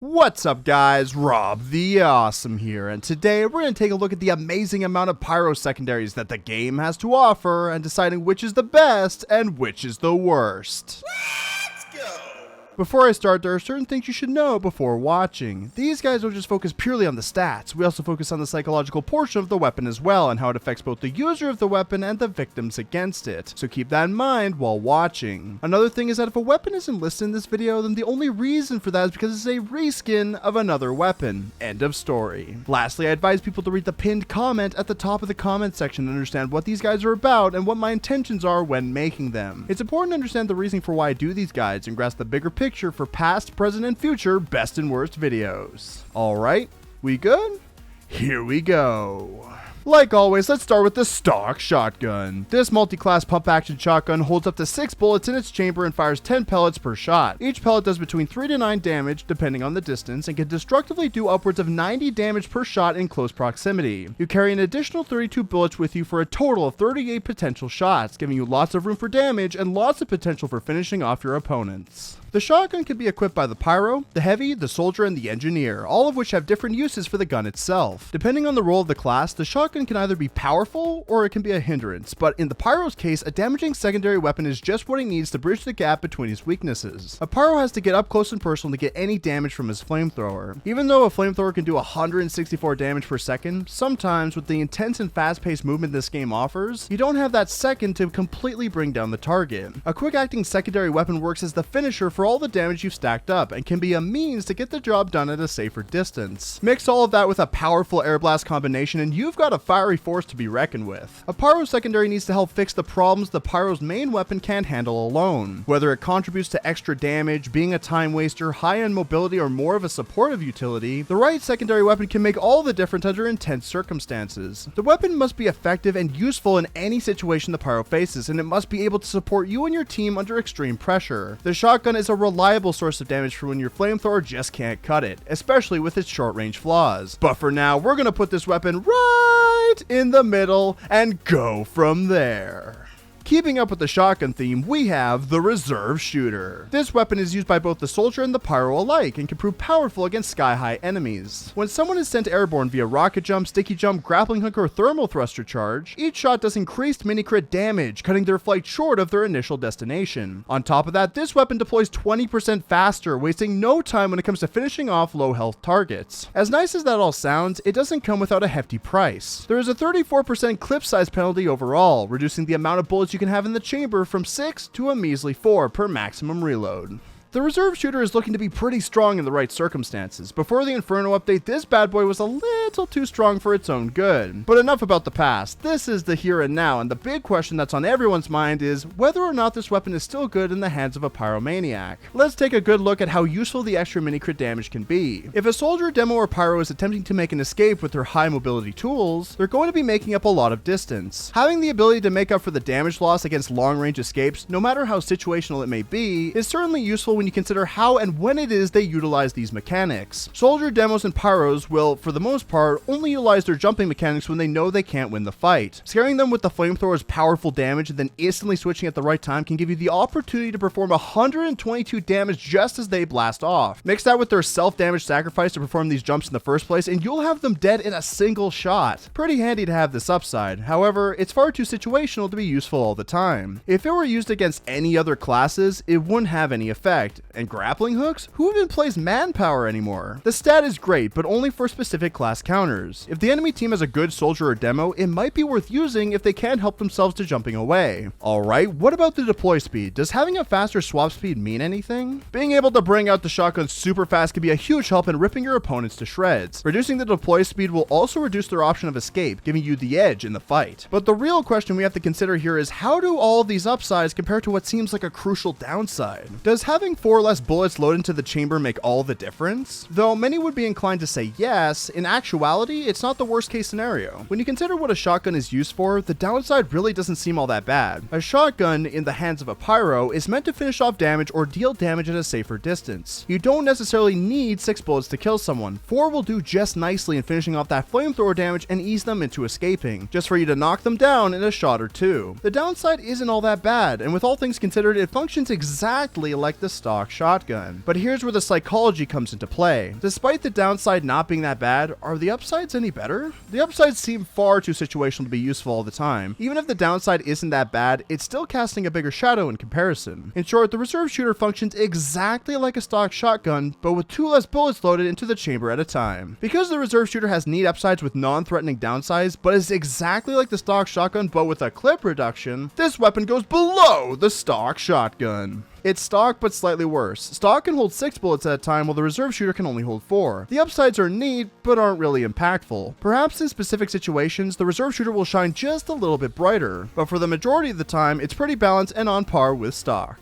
What's up guys, Rob the Awesome here, and today we're going to take a look at the amazing amount of pyro secondaries that the game has to offer and deciding which is the best and which is the worst. Before I start, there are certain things you should know before watching. These guys don't just focus purely on the stats, we also focus on the psychological portion of the weapon as well and how it affects both the user of the weapon and the victims against it, so keep that in mind while watching. Another thing is that if a weapon isn't listed in this video, then the only reason for that is because it's a reskin of another weapon. End of story. Lastly, I advise people to read the pinned comment at the top of the comment section to understand what these guys are about and what my intentions are when making them. It's important to understand the reason for why I do these guides and grasp the bigger picture for past, present, and future best and worst videos. Alright, we good? Here we go. Like always, let's start with the stock shotgun. This multi-class pump-action shotgun holds up to 6 bullets in its chamber and fires 10 pellets per shot. Each pellet does between 3 to 9 damage, depending on the distance, and can destructively do upwards of 90 damage per shot in close proximity. You carry an additional 32 bullets with you for a total of 38 potential shots, giving you lots of room for damage and lots of potential for finishing off your opponents. The shotgun can be equipped by the Pyro, the Heavy, the Soldier, and the Engineer, all of which have different uses for the gun itself. Depending on the role of the class, the shotgun can either be powerful or it can be a hindrance, but in the Pyro's case, a damaging secondary weapon is just what he needs to bridge the gap between his weaknesses. A Pyro has to get up close and personal to get any damage from his flamethrower. Even though a flamethrower can do 164 damage per second, sometimes with the intense and fast-paced movement this game offers, you don't have that second to completely bring down the target. A quick-acting secondary weapon works as the finisher for all the damage you've stacked up and can be a means to get the job done at a safer distance. Mix all of that with a powerful air blast combination and you've got a fiery force to be reckoned with. A Pyro secondary needs to help fix the problems the Pyro's main weapon can't handle alone. Whether it contributes to extra damage, being a time waster, high-end mobility, or more of a supportive utility, the right secondary weapon can make all the difference under intense circumstances. The weapon must be effective and useful in any situation the Pyro faces, and it must be able to support you and your team under extreme pressure. The shotgun is a reliable source of damage for when your flamethrower just can't cut it, especially with its short-range flaws. But for now, we're gonna put this weapon right in the middle and go from there. Keeping up with the shotgun theme, we have the Reserve Shooter. This weapon is used by both the Soldier and the Pyro alike and can prove powerful against sky-high enemies. When someone is sent airborne via rocket jump, sticky jump, grappling hook, or thermal thruster charge, each shot does increased mini-crit damage, cutting their flight short of their initial destination. On top of that, this weapon deploys 20% faster, wasting no time when it comes to finishing off low-health targets. As nice as that all sounds, it doesn't come without a hefty price. There is a 34% clip size penalty overall, reducing the amount of bullets you can have in the chamber from 6 to a measly 4 per maximum reload. The Reserve Shooter is looking to be pretty strong in the right circumstances. Before the Inferno update, this bad boy was a little too strong for its own good. But enough about the past, this is the here and now, and the big question that's on everyone's mind is whether or not this weapon is still good in the hands of a pyromaniac. Let's take a good look at how useful the extra mini-crit damage can be. If a Soldier, Demo, or Pyro is attempting to make an escape with their high mobility tools, they're going to be making up a lot of distance. Having the ability to make up for the damage loss against long-range escapes, no matter how situational it may be, is certainly useful when you consider how and when it is they utilize these mechanics. Soldier, Demos, and Pyros will, for the most part, only utilize their jumping mechanics when they know they can't win the fight. Scaring them with the flamethrower's powerful damage and then instantly switching at the right time can give you the opportunity to perform 122 damage just as they blast off. Mix that with their self-damage sacrifice to perform these jumps in the first place and you'll have them dead in a single shot. Pretty handy to have this upside. However, it's far too situational to be useful all the time. If it were used against any other classes, it wouldn't have any effect. And grappling hooks? Who even plays manpower anymore? The stat is great, but only for specific class counters. If the enemy team has a good Soldier or Demo, it might be worth using if they can't help themselves to jumping away. Alright, what about the deploy speed? Does having a faster swap speed mean anything? Being able to bring out the shotgun super fast can be a huge help in ripping your opponents to shreds. Reducing the deploy speed will also reduce their option of escape, giving you the edge in the fight. But the real question we have to consider here is how do all of these upsides compare to what seems like a crucial downside? Does having 4 less bullets loaded into the chamber make all the difference? Though many would be inclined to say yes, in actuality, it's not the worst case scenario. When you consider what a shotgun is used for, the downside really doesn't seem all that bad. A shotgun, in the hands of a Pyro, is meant to finish off damage or deal damage at a safer distance. You don't necessarily need 6 bullets to kill someone. 4 will do just nicely in finishing off that flamethrower damage and ease them into escaping, just for you to knock them down in a shot or two. The downside isn't all that bad, and with all things considered, it functions exactly like the stock stock shotgun. But here's where the psychology comes into play. Despite the downside not being that bad, are the upsides any better? The upsides seem far too situational to be useful all the time. Even if the downside isn't that bad, it's still casting a bigger shadow in comparison. In short, the reserve shooter functions exactly like a stock shotgun, but with 2 less bullets loaded into the chamber at a time. Because the reserve shooter has neat upsides with non-threatening downsides, but is exactly like the stock shotgun but with a clip reduction, this weapon goes below the stock shotgun. It's stock, but slightly worse. Stock can hold 6 bullets at a time, while the reserve shooter can only hold 4. The upsides are neat, but aren't really impactful. Perhaps in specific situations, the reserve shooter will shine just a little bit brighter, but for the majority of the time, it's pretty balanced and on par with stock.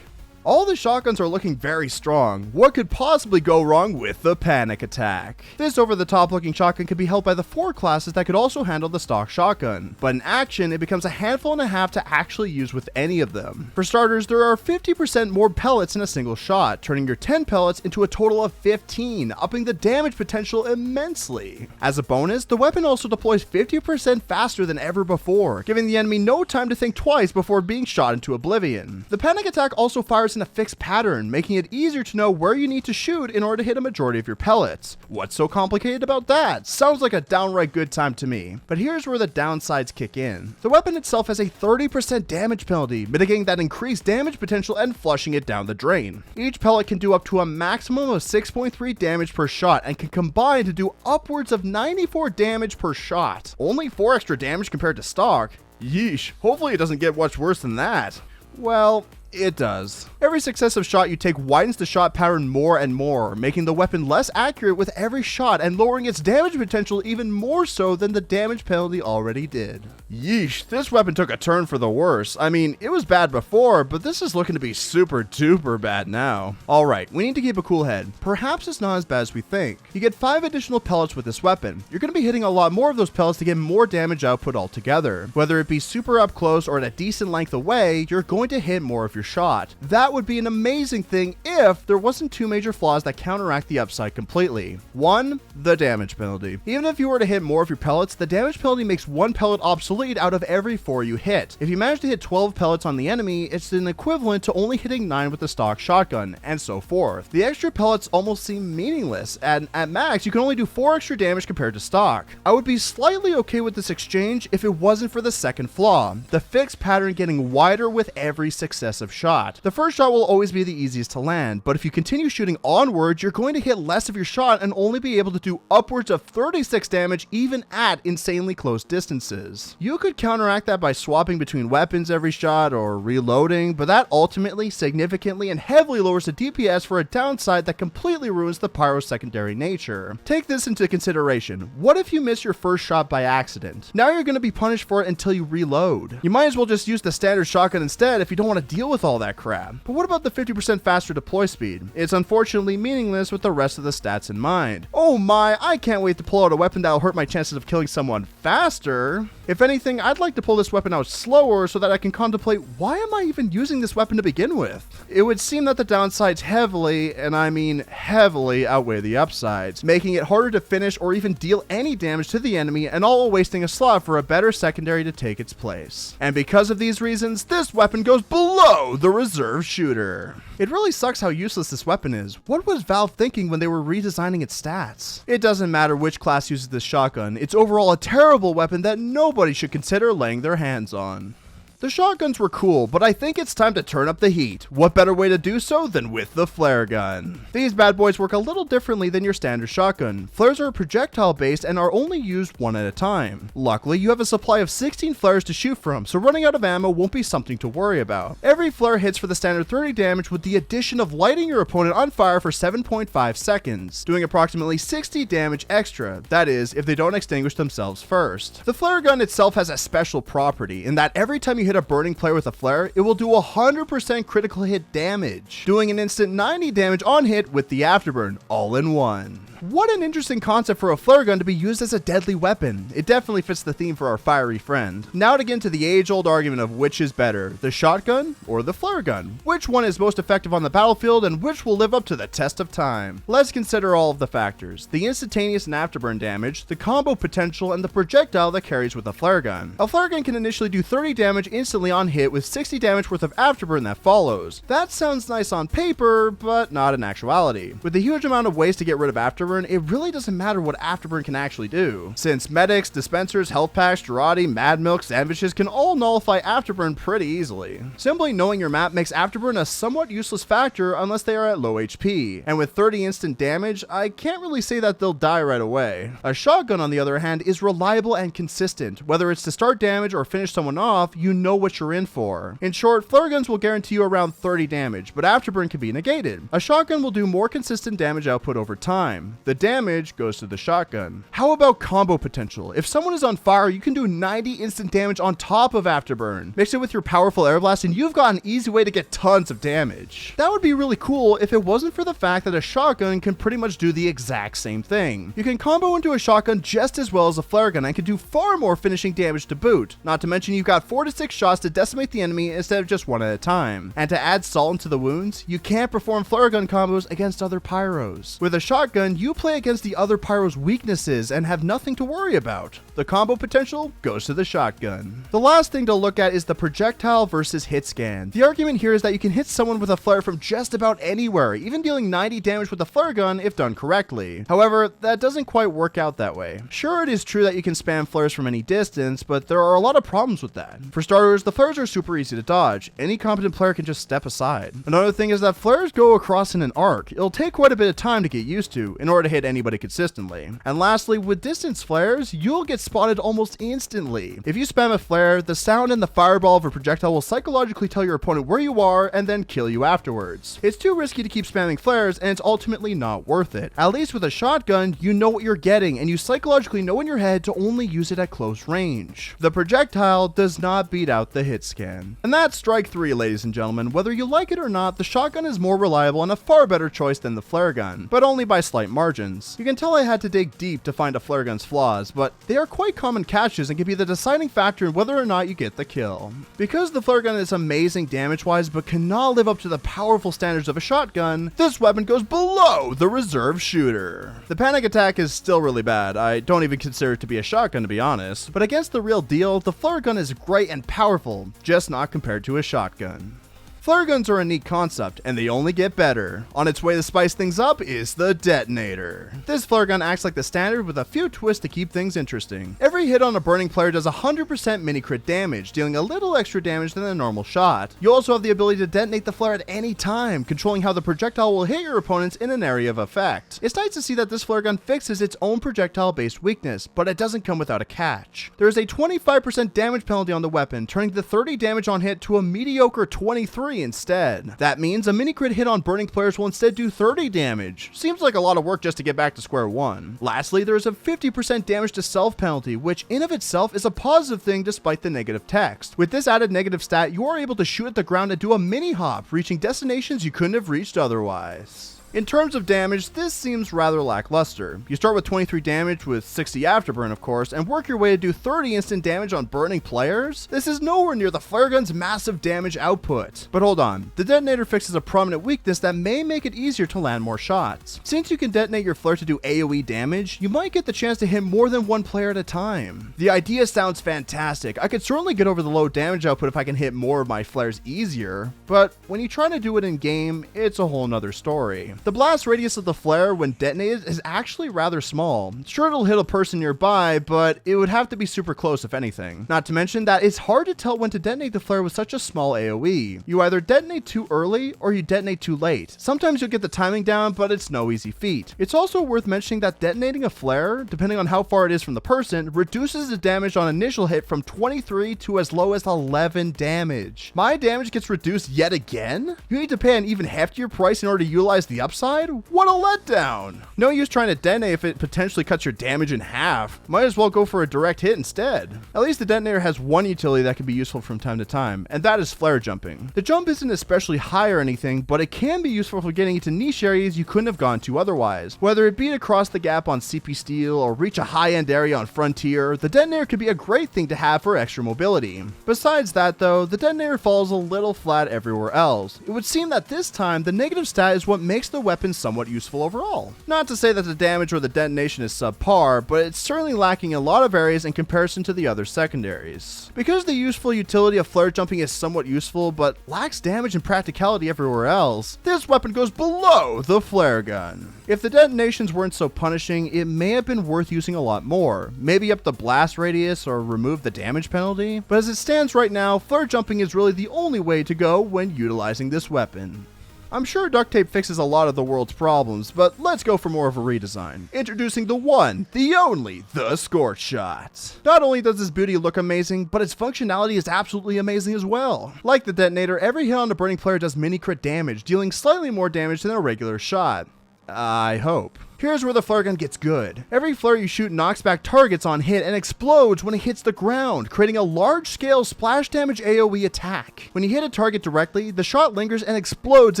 All the shotguns are looking very strong. What could possibly go wrong with the panic attack? This over-the-top looking shotgun could be held by the 4 classes that could also handle the stock shotgun, but in action it becomes a handful and a half to actually use with any of them. For starters, there are 50% more pellets in a single shot, turning your 10 pellets into a total of 15, upping the damage potential immensely. As a bonus, the weapon also deploys 50% faster than ever before, giving the enemy no time to think twice before being shot into oblivion. The panic attack also fires in a fixed pattern, making it easier to know where you need to shoot in order to hit a majority of your pellets. What's so complicated about that? Sounds like a downright good time to me. But here's where the downsides kick in. The weapon itself has a 30% damage penalty, mitigating that increased damage potential and flushing it down the drain. Each pellet can do up to a maximum of 6.3 damage per shot and can combine to do upwards of 94 damage per shot. Only 4 extra damage compared to stock? Yeesh, hopefully it doesn't get much worse than that. Well, it does. Every successive shot you take widens the shot pattern more and more, making the weapon less accurate with every shot and lowering its damage potential even more so than the damage penalty already did. Yeesh, this weapon took a turn for the worse. I mean, it was bad before, but this is looking to be super duper bad now. Alright, we need to keep a cool head. Perhaps it's not as bad as we think. You get 5 additional pellets with this weapon. You're going to be hitting a lot more of those pellets to get more damage output altogether. Whether it be super up close or at a decent length away, you're going to hit more of your shot. That would be an amazing thing if there wasn't 2 major flaws that counteract the upside completely. 1, the damage penalty. Even if you were to hit more of your pellets, the damage penalty makes 1 pellet obsolete out of every 4 you hit. If you manage to hit 12 pellets on the enemy, it's an equivalent to only hitting 9 with the stock shotgun, and so forth. The extra pellets almost seem meaningless, and at max you can only do 4 extra damage compared to stock. I would be slightly okay with this exchange if it wasn't for the second flaw, the fixed pattern getting wider with every successive shot. The first shot will always be the easiest to land, but if you continue shooting onwards, you're going to hit less of your shot and only be able to do upwards of 36 damage even at insanely close distances. You could counteract that by swapping between weapons every shot or reloading, but that ultimately, significantly, and heavily lowers the DPS for a downside that completely ruins the pyro's secondary nature. Take this into consideration. What if you miss your first shot by accident? Now you're going to be punished for it until you reload. You might as well just use the standard shotgun instead if you don't want to deal with all that crap. But what about the 50% faster deploy speed? It's unfortunately meaningless with the rest of the stats in mind. Oh my, I can't wait to pull out a weapon that'll hurt my chances of killing someone faster. If anything, I'd like to pull this weapon out slower so that I can contemplate, why am I even using this weapon to begin with? It would seem that the downsides heavily, and I mean heavily, outweigh the upsides, making it harder to finish or even deal any damage to the enemy, and all while wasting a slot for a better secondary to take its place. And because of these reasons, this weapon goes below the reserve shooter. It really sucks how useless this weapon is. What was Valve thinking when they were redesigning its stats? It doesn't matter which class uses this shotgun, it's overall a terrible weapon that nobody should consider laying their hands on. The shotguns were cool, but I think it's time to turn up the heat. What better way to do so than with the flare gun? These bad boys work a little differently than your standard shotgun. Flares are projectile based and are only used one at a time. Luckily, you have a supply of 16 flares to shoot from, so running out of ammo won't be something to worry about. Every flare hits for the standard 30 damage with the addition of lighting your opponent on fire for 7.5 seconds, doing approximately 60 damage extra, that is, if they don't extinguish themselves first. The flare gun itself has a special property in that every time you hit a burning player with a flare, it will do 100% critical hit damage, doing an instant 90 damage on hit with the afterburn, all in one. What an interesting concept for a flare gun to be used as a deadly weapon. It definitely fits the theme for our fiery friend. Now to get into the age-old argument of which is better, the shotgun or the flare gun? Which one is most effective on the battlefield and which will live up to the test of time? Let's consider all of the factors: the instantaneous and afterburn damage, the combo potential, and the projectile that carries with a flare gun. A flare gun can initially do 30 damage instantly on hit with 60 damage worth of afterburn that follows. That sounds nice on paper, but not in actuality. With a huge amount of ways to get rid of afterburn, it really doesn't matter what afterburn can actually do, since medics, dispensers, health packs, Gerati, Mad Milk, sandwiches can all nullify afterburn pretty easily. Simply knowing your map makes afterburn a somewhat useless factor unless they are at low HP, and with 30 instant damage, I can't really say that they'll die right away. A shotgun, on the other hand, is reliable and consistent. Whether it's to start damage or finish someone off, you know what you're in for. In short, flare guns will guarantee you around 30 damage, but afterburn can be negated. A shotgun will do more consistent damage output over time. The damage goes to the shotgun. How about combo potential? If someone is on fire, you can do 90 instant damage on top of afterburn. Mix it with your powerful air blast and you've got an easy way to get tons of damage. That would be really cool if it wasn't for the fact that a shotgun can pretty much do the exact same thing. You can combo into a shotgun just as well as a flare gun and can do far more finishing damage to boot. Not to mention you've got 4 to 6 shots to decimate the enemy instead of just one at a time. And to add salt into the wounds, you can't perform flare gun combos against other pyros. With a shotgun, you play against the other pyro's weaknesses and have nothing to worry about. The combo potential goes to the shotgun. The last thing to look at is the projectile versus hit scan. The argument here is that you can hit someone with a flare from just about anywhere, even dealing 90 damage with a flare gun if done correctly. However, that doesn't quite work out that way. Sure, it is true that you can spam flares from any distance, but there are a lot of problems with that. For starters, the flares are super easy to dodge. Any competent player can just step aside. Another thing is that flares go across in an arc. It'll take quite a bit of time to get used to in order to hit anybody consistently. And lastly, with distance flares, you'll get spotted almost instantly. If you spam a flare, the sound and the fireball of a projectile will psychologically tell your opponent where you are and then kill you afterwards. It's too risky to keep spamming flares and it's ultimately not worth it. At least with a shotgun, you know what you're getting and you psychologically know in your head to only use it at close range. The projectile does not beat out the hit scan. And that's strike 3, ladies and gentlemen. Whether you like it or not, the shotgun is more reliable and a far better choice than the flare gun, but only by slight margins. You can tell I had to dig deep to find a flare gun's flaws, but they are quite common catches and can be the deciding factor in whether or not you get the kill. Because the flare gun is amazing damage-wise but cannot live up to the powerful standards of a shotgun, this weapon goes below the reserve shooter. The panic attack is still really bad. I don't even consider it to be a shotgun, to be honest, but against the real deal, the flare gun is great and powerful, just not compared to a shotgun. Flare guns are a neat concept, and they only get better. On its way to spice things up is the Detonator. This flare gun acts like the standard with a few twists to keep things interesting. Every hit on a burning player does 100% mini crit damage, dealing a little extra damage than a normal shot. You also have the ability to detonate the flare at any time, controlling how the projectile will hit your opponents in an area of effect. It's nice to see that this flare gun fixes its own projectile-based weakness, but it doesn't come without a catch. There is a 25% damage penalty on the weapon, turning the 30 damage on hit to a mediocre 23 instead. That means a mini crit hit on burning players will instead do 30 damage. Seems like a lot of work just to get back to square one. Lastly, there is a 50% damage to self penalty, which in of itself is a positive thing despite the negative text. With this added negative stat, you are able to shoot at the ground and do a mini hop, reaching destinations you couldn't have reached otherwise. In terms of damage, this seems rather lackluster. You start with 23 damage with 60 afterburn, of course, and work your way to do 30 instant damage on burning players? This is nowhere near the flare gun's massive damage output. But hold on, the Detonator fixes a prominent weakness that may make it easier to land more shots. Since you can detonate your flare to do AoE damage, you might get the chance to hit more than one player at a time. The idea sounds fantastic. I could certainly get over the low damage output if I can hit more of my flares easier, but when you try to do it in game, it's a whole nother story. The blast radius of the flare when detonated is actually rather small. Sure, it'll hit a person nearby, but it would have to be super close if anything. Not to mention that it's hard to tell when to detonate the flare with such a small AoE. You either detonate too early or you detonate too late. Sometimes you'll get the timing down, but it's no easy feat. It's also worth mentioning that detonating a flare, depending on how far it is from the person, reduces the damage on initial hit from 23 to as low as 11 damage. My damage gets reduced yet again? You need to pay an even heftier price in order to utilize the upside upside? What a letdown! No use trying to detonate if it potentially cuts your damage in half. Might as well go for a direct hit instead. At least the detonator has one utility that can be useful from time to time, and that is flare jumping. The jump isn't especially high or anything, but it can be useful for getting into niche areas you couldn't have gone to otherwise. Whether it be to cross the gap on CP Steel or reach a high-end area on Frontier, the detonator could be a great thing to have for extra mobility. Besides that though, the detonator falls a little flat everywhere else. It would seem that this time the negative stat is what makes the weapon somewhat useful overall. Not to say that the damage or the detonation is subpar, but it's certainly lacking in a lot of areas in comparison to the other secondaries. Because the useful utility of flare jumping is somewhat useful but lacks damage and practicality everywhere else, this weapon goes below the flare gun. If the detonations weren't so punishing, it may have been worth using a lot more. Maybe up the blast radius or remove the damage penalty, but as it stands right now, flare jumping is really the only way to go when utilizing this weapon. I'm sure duct tape fixes a lot of the world's problems, but let's go for more of a redesign. Introducing the one, the only, the Scorch Shot. Not only does this beauty look amazing, but its functionality is absolutely amazing as well. Like the detonator, every hit on the burning player does mini crit damage, dealing slightly more damage than a regular shot. I hope. Here's where the flare gun gets good. Every flare you shoot knocks back targets on hit and explodes when it hits the ground, creating a large-scale splash damage AoE attack. When you hit a target directly, the shot lingers and explodes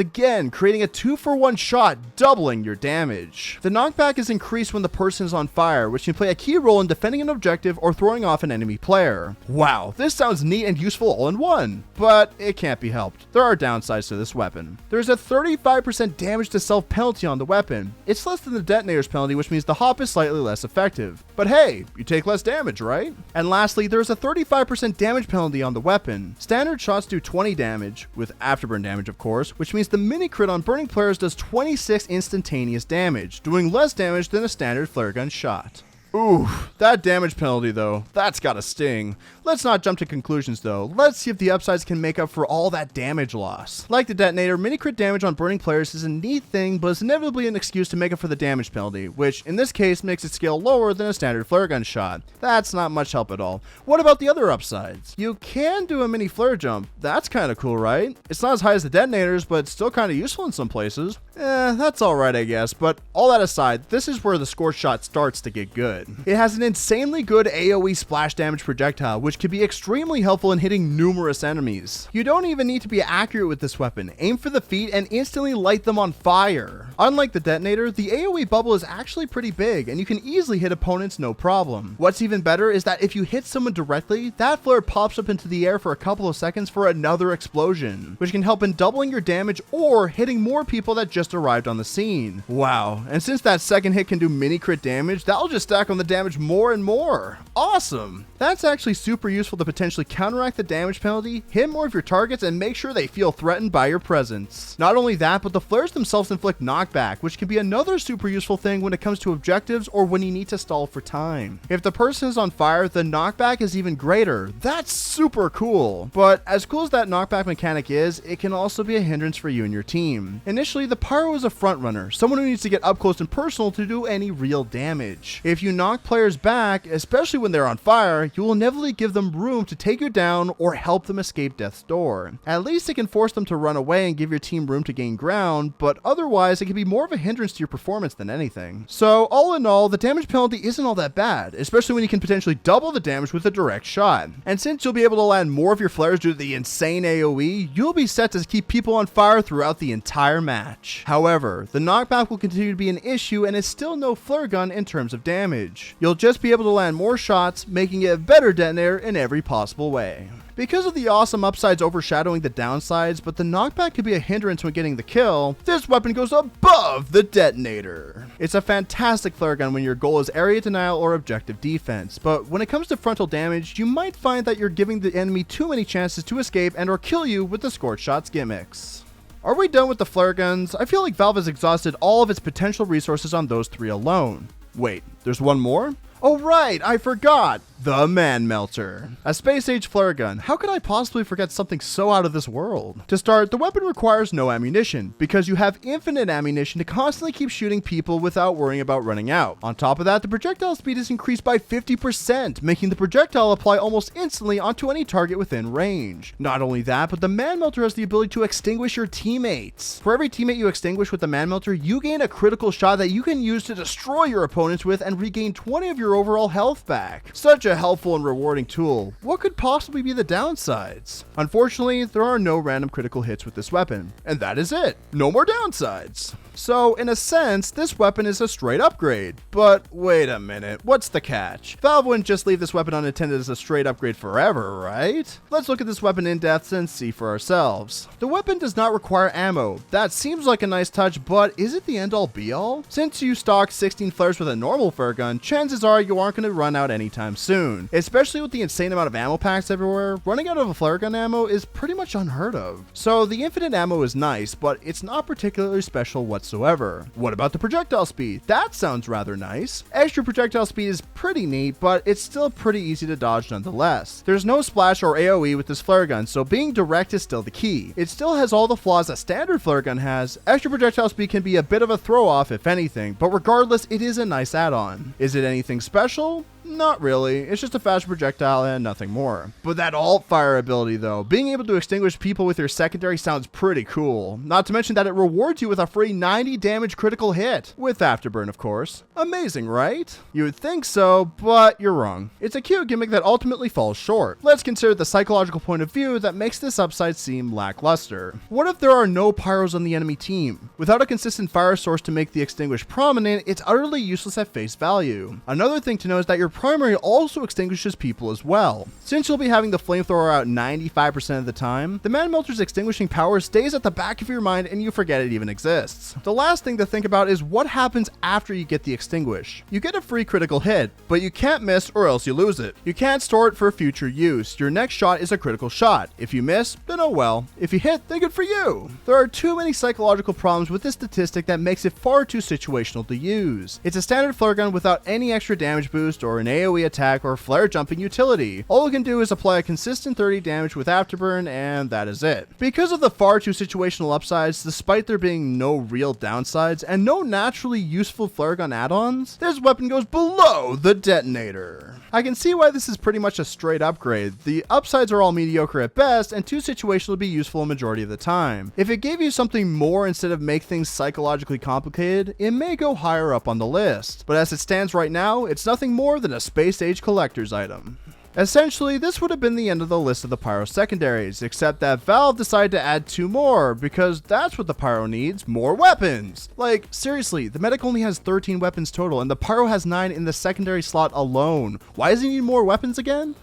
again, creating a 2-for-1 shot, doubling your damage. The knockback is increased when the person is on fire, which can play a key role in defending an objective or throwing off an enemy player. Wow, this sounds neat and useful all in one, but it can't be helped. There are downsides to this weapon. There's a 35% damage to self penalty on the weapon. It's less than the detonator's penalty, which means the hop is slightly less effective. But hey, you take less damage, right? And lastly, there's a 35% damage penalty on the weapon. Standard shots do 20 damage, with afterburn damage of course, which means the mini crit on burning players does 26 instantaneous damage, doing less damage than a standard flare gun shot. Ooh, that damage penalty though, that's gotta sting. Let's not jump to conclusions though. Let's see if the upsides can make up for all that damage loss. Like the detonator, mini crit damage on burning players is a neat thing, but it's inevitably an excuse to make up for the damage penalty, which in this case makes it scale lower than a standard flare gun shot. That's not much help at all. What about the other upsides? You can do a mini flare jump. That's kinda cool, right? It's not as high as the detonators, but it's still kinda useful in some places. That's alright I guess, but all that aside, this is where the Scorch Shot starts to get good. It has an insanely good AoE splash damage projectile, which can be extremely helpful in hitting numerous enemies. You don't even need to be accurate with this weapon. Aim for the feet and instantly light them on fire. Unlike the detonator, the AoE bubble is actually pretty big, and you can easily hit opponents no problem. What's even better is that if you hit someone directly, that flare pops up into the air for a couple of seconds for another explosion, which can help in doubling your damage or hitting more people that just arrived on the scene. Wow, and since that second hit can do mini crit damage, that'll just stack on the damage more and more. Awesome! That's actually super useful to potentially counteract the damage penalty, hit more of your targets, and make sure they feel threatened by your presence. Not only that, but the flares themselves inflict knockback, which can be another super useful thing when it comes to objectives or when you need to stall for time. If the person is on fire, the knockback is even greater. That's super cool. But as cool as that knockback mechanic is, it can also be a hindrance for you and your team. Initially, the Pyro is a front runner, someone who needs to get up close and personal to do any real damage. If you knock players back, especially when they're on fire, you will inevitably give them room to take you down or help them escape death's door. At least it can force them to run away and give your team room to gain ground, but otherwise it can be more of a hindrance to your performance than anything. So all in all, the damage penalty isn't all that bad, especially when you can potentially double the damage with a direct shot. And since you'll be able to land more of your flares due to the insane AoE, you'll be set to keep people on fire throughout the entire match. However, the knockback will continue to be an issue and is still no flare gun in terms of damage. You'll just be able to land more shots, making it a better detonator in every possible way. Because of the awesome upsides overshadowing the downsides, but the knockback could be a hindrance when getting the kill, this weapon goes above the detonator. It's a fantastic flare gun when your goal is area denial or objective defense, but when it comes to frontal damage, you might find that you're giving the enemy too many chances to escape and or kill you with the Scorch Shot's gimmicks. Are we done with the flare guns? I feel like Valve has exhausted all of its potential resources on those three alone. Wait, there's one more? Oh right, I forgot! The Manmelter. A space-age flare gun. How could I possibly forget something so out of this world? To start, the weapon requires no ammunition, because you have infinite ammunition to constantly keep shooting people without worrying about running out. On top of that, the projectile speed is increased by 50%, making the projectile apply almost instantly onto any target within range. Not only that, but the Manmelter has the ability to extinguish your teammates. For every teammate you extinguish with the Manmelter, you gain a critical shot that you can use to destroy your opponents with and regain 20 of your overall health back. Such a helpful and rewarding tool. What could possibly be the downsides? Unfortunately, there are no random critical hits with this weapon, and that is it. No more downsides. So, in a sense, this weapon is a straight upgrade. But wait a minute, what's the catch? Valve wouldn't just leave this weapon unattended as a straight upgrade forever, right? Let's look at this weapon in depth and see for ourselves. The weapon does not require ammo. That seems like a nice touch, but is it the end-all be-all? Since you stock 16 flares with a normal flare gun, chances are you aren't going to run out anytime soon. Especially with the insane amount of ammo packs everywhere, running out of a flare gun ammo is pretty much unheard of. So the infinite ammo is nice, but it's not particularly special whatsoever. What about the projectile speed? That sounds rather nice. Extra projectile speed is pretty neat, but it's still pretty easy to dodge nonetheless. There's no splash or AoE with this flare gun, so being direct is still the key. It still has all the flaws a standard flare gun has. Extra projectile speed can be a bit of a throw off if anything, but regardless, it is a nice add-on. Is it anything special? Not really, it's just a fast projectile and nothing more. But that alt fire ability though, being able to extinguish people with your secondary sounds pretty cool. Not to mention that it rewards you with a free 90 damage critical hit. With afterburn of course. Amazing, right? You would think so, but you're wrong. It's a cute gimmick that ultimately falls short. Let's consider the psychological point of view that makes this upside seem lackluster. What if there are no pyros on the enemy team? Without a consistent fire source to make the extinguish prominent, it's utterly useless at face value. Another thing to know is that your primary also extinguishes people as well. Since you'll be having the flamethrower out 95% of the time, the Manmelter's extinguishing power stays at the back of your mind and you forget it even exists. The last thing to think about is what happens after you get the extinguish. You get a free critical hit, but you can't miss or else you lose it. You can't store it for future use. Your next shot is a critical shot. If you miss, then oh well. If you hit, then good for you. There are too many psychological problems with this statistic that makes it far too situational to use. It's a standard flare gun without any extra damage boost or an AoE attack or flare jumping utility. All it can do is apply a consistent 30 damage with afterburn, and that is it. Because of the far too situational upsides, despite there being no real downsides and no naturally useful flare gun add-ons, this weapon goes below the Detonator. I can see why this is pretty much a straight upgrade. The upsides are all mediocre at best and too situational to be useful a majority of the time. If it gave you something more instead of make things psychologically complicated, it may go higher up on the list. But as it stands right now, it's nothing more than a space-age collector's item. Essentially, this would have been the end of the list of the Pyro secondaries, except that Valve decided to add 2 more, because that's what the Pyro needs, more weapons! Like, seriously, the Medic only has 13 weapons total, and the Pyro has 9 in the secondary slot alone. Why does he need more weapons again?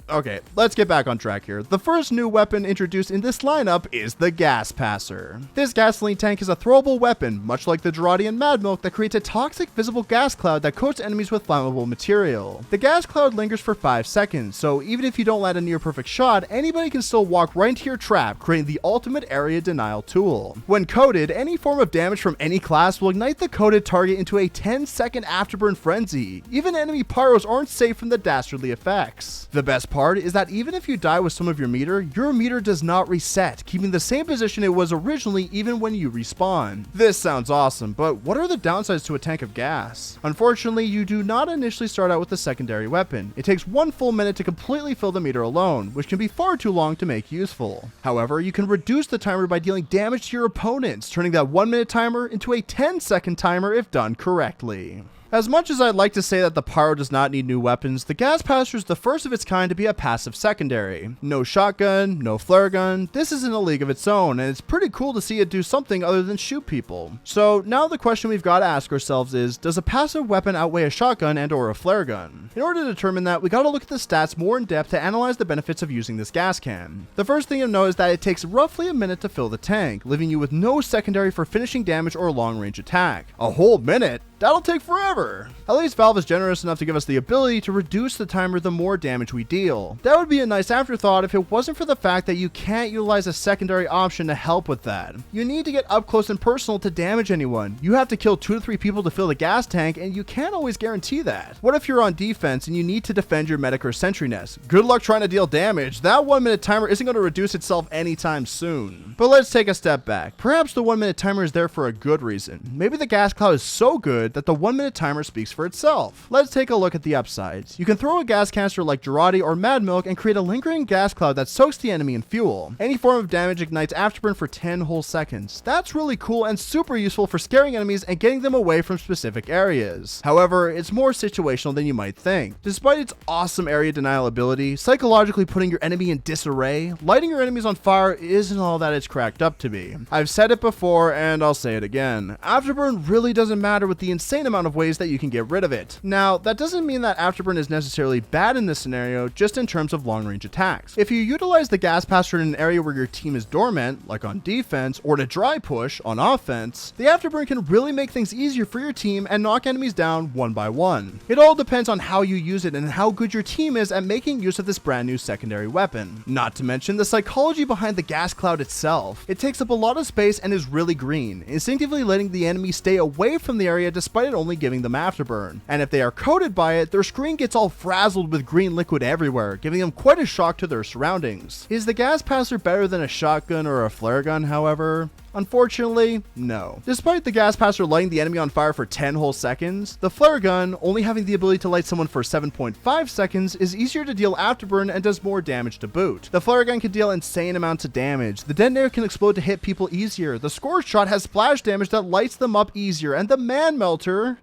Okay, let's get back on track here. The first new weapon introduced in this lineup is the Gas Passer. This gasoline tank is a throwable weapon, much like the Gerardian Mad Milk, that creates a toxic visible gas cloud that coats enemies with flammable material. The gas cloud lingers for 5 seconds, so even if you don't land a near perfect shot, anybody can still walk right into your trap, creating the ultimate area denial tool. When coated, any form of damage from any class will ignite the coated target into a 10-second afterburn frenzy. Even enemy pyros aren't safe from the dastardly effects. The best part is that even if you die with some of your meter does not reset, keeping the same position it was originally even when you respawn. This sounds awesome, but what are the downsides to a tank of gas? Unfortunately, you do not initially start out with a secondary weapon. It takes 1 full minute to completely fill the meter alone, which can be far too long to make useful. However, you can reduce the timer by dealing damage to your opponents, turning that 1 minute timer into a 10-second timer if done correctly. As much as I'd like to say that the Pyro does not need new weapons, the Gas Passer is the first of its kind to be a passive secondary. No shotgun, no flare gun, this is in a league of its own, and it's pretty cool to see it do something other than shoot people. So now the question we've got to ask ourselves is, does a passive weapon outweigh a shotgun and or a flare gun? In order to determine that, we gotta look at the stats more in depth to analyze the benefits of using this gas can. The first thing to know is that it takes roughly a minute to fill the tank, leaving you with no secondary for finishing damage or long range attack. A whole minute? That'll take forever! forever. At least Valve is generous enough to give us the ability to reduce the timer the more damage we deal. That would be a nice afterthought if it wasn't for the fact that you can't utilize a secondary option to help with that. You need to get up close and personal to damage anyone. You have to kill 2 to 3 people to fill the gas tank, and you can't always guarantee that. What if you're on defense and you need to defend your medic or sentry nest? Good luck trying to deal damage. That 1 minute timer isn't going to reduce itself anytime soon. But let's take a step back. Perhaps the 1 minute timer is there for a good reason. Maybe the gas cloud is so good that the 1 minute timer speaks for itself. Let's take a look at the upsides. You can throw a gas canister like Girardi or Mad Milk and create a lingering gas cloud that soaks the enemy in fuel. Any form of damage ignites afterburn for 10 whole seconds. That's really cool and super useful for scaring enemies and getting them away from specific areas. However, it's more situational than you might think. Despite its awesome area denial ability, psychologically putting your enemy in disarray, lighting your enemies on fire isn't all that it's cracked up to be. I've said it before and I'll say it again. Afterburn really doesn't matter with the insane amount of ways that you can get rid of it. Now, that doesn't mean that afterburn is necessarily bad in this scenario, just in terms of long range attacks. If you utilize the gas passer in an area where your team is dormant, like on defense, or to dry push on offense, the afterburn can really make things easier for your team and knock enemies down one by one. It all depends on how you use it and how good your team is at making use of this brand new secondary weapon. Not to mention the psychology behind the gas cloud itself. It takes up a lot of space and is really green, instinctively letting the enemy stay away from the area despite it only giving them afterburn. And if they are coated by it, their screen gets all frazzled with green liquid everywhere, giving them quite a shock to their surroundings. Is the gas passer better than a shotgun or a flare gun, however? Unfortunately, no. Despite the gas passer lighting the enemy on fire for 10 whole seconds, the flare gun, only having the ability to light someone for 7.5 seconds, is easier to deal afterburn and does more damage to boot. The flare gun can deal insane amounts of damage. The detonator can explode to hit people easier. The Scorch Shot has splash damage that lights them up easier, and the Manmelter,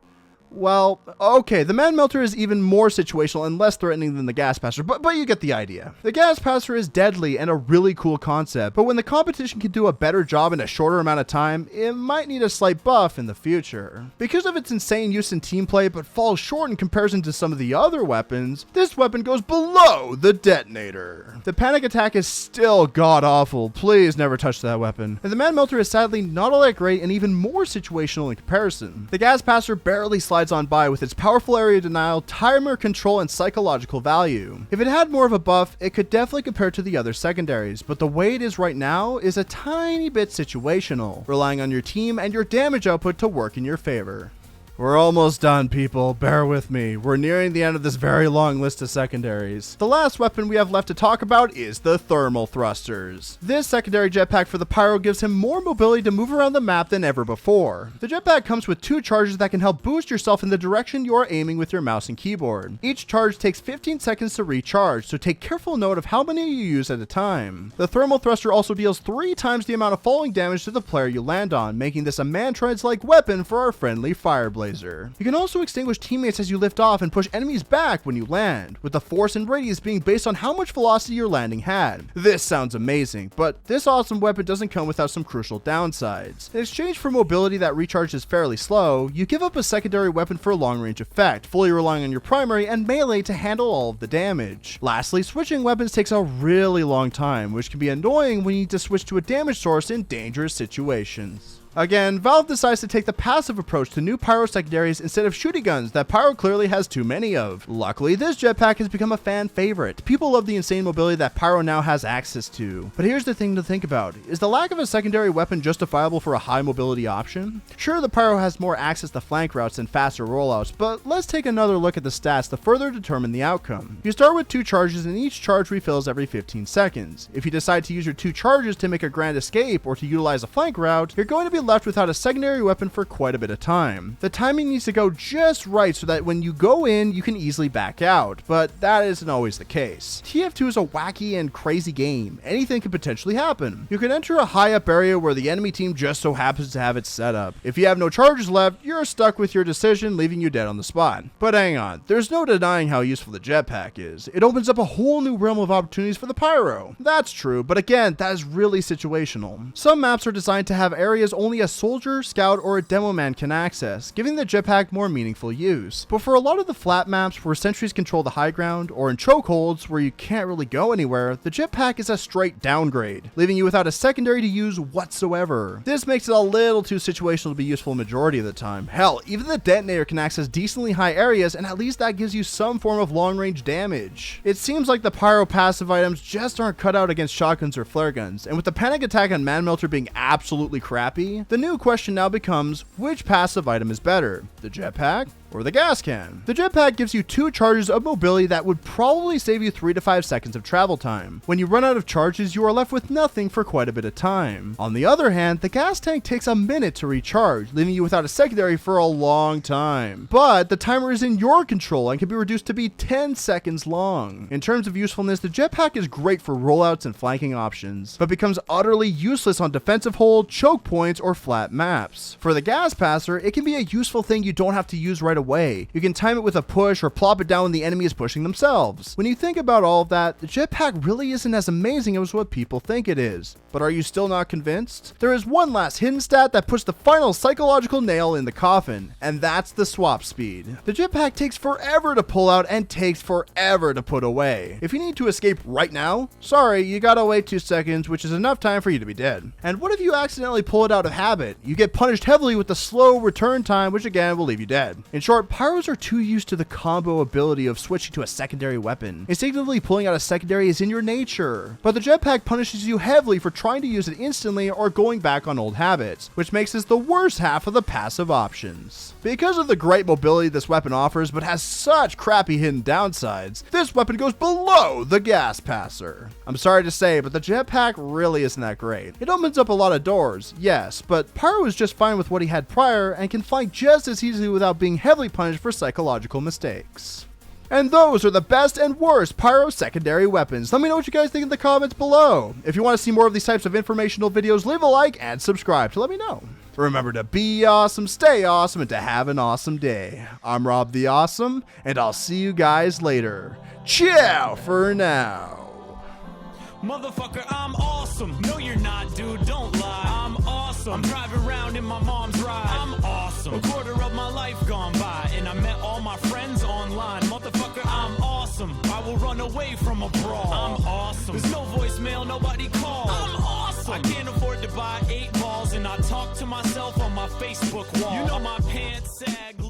well, okay, the Manmelter is even more situational and less threatening than the gas passer, but you get the idea. The gas passer is deadly and a really cool concept, but when the competition can do a better job in a shorter amount of time, it might need a slight buff in the future. Because of its insane use in team play but falls short in comparison to some of the other weapons, this weapon goes below the Detonator. The panic attack is still god-awful. Please never touch that weapon. And the Manmelter is sadly not all that great and even more situational in comparison. The gas passer barely slides on by with its powerful area denial, timer control, and psychological value. If it had more of a buff, it could definitely compare to the other secondaries, but the way it is right now is a tiny bit situational, relying on your team and your damage output to work in your favor. We're almost done, people. Bear with me. We're nearing the end of this very long list of secondaries. The last weapon we have left to talk about is the thermal thrusters. This secondary jetpack for the Pyro gives him more mobility to move around the map than ever before. The jetpack comes with 2 charges that can help boost yourself in the direction you are aiming with your mouse and keyboard. Each charge takes 15 seconds to recharge, so take careful note of how many you use at a time. The thermal thruster also deals 3 times the amount of falling damage to the player you land on, making this a Mantrides-like weapon for our friendly Fireblade. You can also extinguish teammates as you lift off and push enemies back when you land, with the force and radius being based on how much velocity your landing had. This sounds amazing, but this awesome weapon doesn't come without some crucial downsides. In exchange for mobility that recharges fairly slow, you give up a secondary weapon for a long range effect, fully relying on your primary and melee to handle all of the damage. Lastly, switching weapons takes a really long time, which can be annoying when you need to switch to a damage source in dangerous situations. Again, Valve decides to take the passive approach to new Pyro secondaries instead of shooting guns that Pyro clearly has too many of. Luckily, this jetpack has become a fan favorite. People love the insane mobility that Pyro now has access to. But here's the thing to think about. Is the lack of a secondary weapon justifiable for a high mobility option? Sure, the Pyro has more access to flank routes and faster rollouts, but let's take another look at the stats to further determine the outcome. You start with 2 charges and each charge refills every 15 seconds. If you decide to use your 2 charges to make a grand escape or to utilize a flank route, you're going to be left without a secondary weapon for quite a bit of time. The timing needs to go just right so that when you go in, you can easily back out, but that isn't always the case. TF2 is a wacky and crazy game. Anything could potentially happen. You can enter a high up area where the enemy team just so happens to have it set up. If you have no charges left, you're stuck with your decision, leaving you dead on the spot. But hang on, there's no denying how useful the jetpack is. It opens up a whole new realm of opportunities for the Pyro. That's true, but again, that is really situational. Some maps are designed to have areas only only a soldier, scout, or a demo man can access, giving the jetpack more meaningful use. But for a lot of the flat maps where sentries control the high ground, or in chokeholds where you can't really go anywhere, the jetpack is a straight downgrade, leaving you without a secondary to use whatsoever. This makes it a little too situational to be useful majority of the time. Hell, even the Detonator can access decently high areas, and at least that gives you some form of long-range damage. It seems like the Pyro passive items just aren't cut out against shotguns or flare guns, and with the panic attack on Manmelter being absolutely crappy, the new question now becomes, which passive item is better, the jetpack or the gas can? The jetpack gives you 2 charges of mobility that would probably save you 3 to 5 seconds of travel time. When you run out of charges, you are left with nothing for quite a bit of time. On the other hand, the gas tank takes a minute to recharge, leaving you without a secondary for a long time. But the timer is in your control and can be reduced to be 10 seconds long. In terms of usefulness, the jetpack is great for rollouts and flanking options, but becomes utterly useless on defensive hold, choke points, or flat maps. For the gas passer, it can be a useful thing you don't have to use right away. You can time it with a push or plop it down when the enemy is pushing themselves. When you think about all of that, the jetpack really isn't as amazing as what people think it is. But are you still not convinced? There is one last hidden stat that puts the final psychological nail in the coffin, and that's the swap speed. The jetpack takes forever to pull out and takes forever to put away. If you need to escape right now, sorry, you gotta wait 2 seconds, which is enough time for you to be dead. And what if you accidentally pull it out of habit? You get punished heavily with the slow return time, which again will leave you dead. In short, pyros are too used to the combo ability of switching to a secondary weapon. Instinctively pulling out a secondary is in your nature, but the jetpack punishes you heavily for trying to use it instantly or going back on old habits, which makes this the worst half of the passive options. Because of the great mobility this weapon offers but has such crappy hidden downsides, this weapon goes below the gas passer. I'm sorry to say, but the jetpack really isn't that great. It opens up a lot of doors, yes, but Pyro is just fine with what he had prior and can flank just as easily without being heavily punished for psychological mistakes. And those are the best and worst Pyro secondary weapons. Let me know what you guys think in the comments below. If you want to see more of these types of informational videos, leave a like and subscribe to let me know. Remember to be awesome, stay awesome, and to have an awesome day. I'm Rob the Awesome, and I'll see you guys later. Ciao for now. Motherfucker, I'm awesome. No, you're not, dude. Don't lie. I'm awesome. I'm driving around in my mom's ride. I'm awesome. A quarter of my life gone by, and I met all my friends online. Motherfucker, I'm awesome. I will run away from a brawl. I'm awesome. There's no voicemail, nobody calls. I'm awesome. I can't afford to buy 8 balls, and I talk to myself on my Facebook wall. You know my pants sag.